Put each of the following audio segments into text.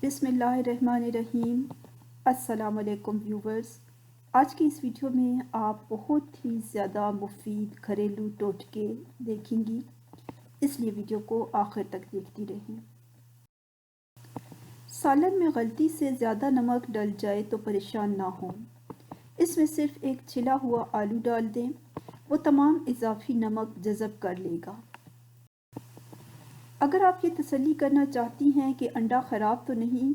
بسم اللہ الرحمن الرحیم۔ السلام علیکم ویورز، آج کی اس ویڈیو میں آپ بہت ہی زیادہ مفید گھریلو ٹوٹکے دیکھیں گی، اس لیے ویڈیو کو آخر تک دیکھتی رہیں۔ سالن میں غلطی سے زیادہ نمک ڈل جائے تو پریشان نہ ہوں، اس میں صرف ایک چھلا ہوا آلو ڈال دیں، وہ تمام اضافی نمک جذب کر لے گا۔ اگر آپ یہ تسلی کرنا چاہتی ہیں کہ انڈا خراب تو نہیں،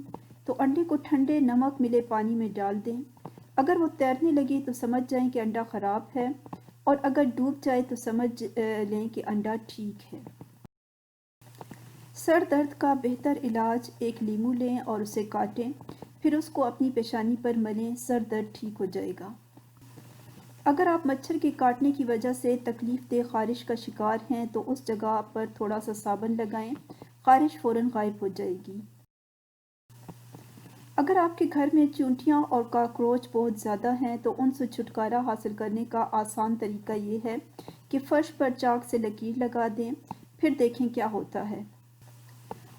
تو انڈے کو ٹھنڈے نمک ملے پانی میں ڈال دیں۔ اگر وہ تیرنے لگے تو سمجھ جائیں کہ انڈا خراب ہے، اور اگر ڈوب جائے تو سمجھ لیں کہ انڈا ٹھیک ہے۔ سر درد کا بہتر علاج ایک لیمو لیں اور اسے کاٹیں، پھر اس کو اپنی پیشانی پر ملیں، سر درد ٹھیک ہو جائے گا۔ اگر آپ مچھر کے کاٹنے کی وجہ سے تکلیف دہ خارش کا شکار ہیں تو اس جگہ پر تھوڑا سا صابن لگائیں، خارش فوراً غائب ہو جائے گی۔ اگر آپ کے گھر میں چونٹیاں اور کاکروچ بہت زیادہ ہیں تو ان سے چھٹکارا حاصل کرنے کا آسان طریقہ یہ ہے کہ فرش پر چاک سے لکیر لگا دیں، پھر دیکھیں کیا ہوتا ہے۔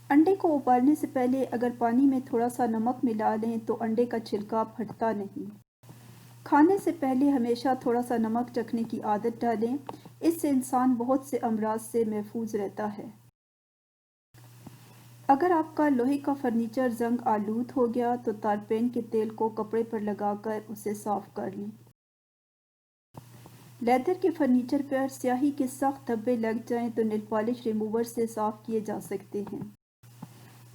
انڈے کو ابالنے سے پہلے اگر پانی میں تھوڑا سا نمک ملا لیں تو انڈے کا چھلکا پھٹتا نہیں۔ کھانے سے پہلے ہمیشہ تھوڑا سا نمک چکھنے کی عادت ڈالیں، اس سے انسان بہت سے امراض سے محفوظ رہتا ہے۔ اگر آپ کا لوہے کا فرنیچر زنگ آلود ہو گیا تو تارپین کے تیل کو کپڑے پر لگا کر اسے صاف کر لیں۔ لیدر کے فرنیچر پر سیاہی کے سخت دھبے لگ جائیں تو نیل پالش ریموور سے صاف کیے جا سکتے ہیں۔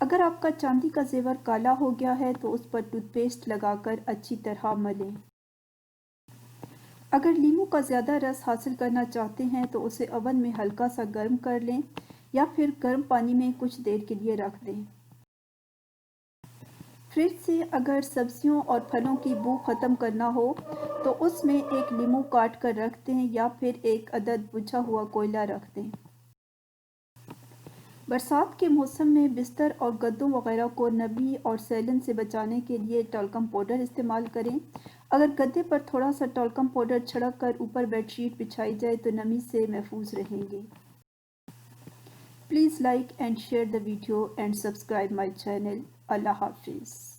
اگر آپ کا چاندی کا زیور کالا ہو گیا ہے تو اس پر ٹوتھ پیسٹ لگا کر اچھی طرح ملیں۔ اگر لیمو کا زیادہ رس حاصل کرنا چاہتے ہیں تو اسے اوون میں ہلکا سا گرم کر لیں یا پھر گرم پانی میں کچھ دیر کے لیے رکھ دیں۔ فریج سے اگر سبزیوں اور پھلوں کی بو ختم کرنا ہو تو اس میں ایک لیمو کاٹ کر رکھ دیں یا پھر ایک عدد بجھا ہوا کوئلہ رکھ دیں۔ برسات کے موسم میں بستر اور گدوں وغیرہ کو نمی اور سیلن سے بچانے کے لیے ٹالکم پاؤڈر استعمال کریں۔ اگر گدے پر تھوڑا سا ٹالکم پاؤڈر چھڑک کر اوپر بیڈ شیٹ بچھائی جائے تو نمی سے محفوظ رہیں گے۔ Please like and share the video and subscribe my channel. اللہ حافظ۔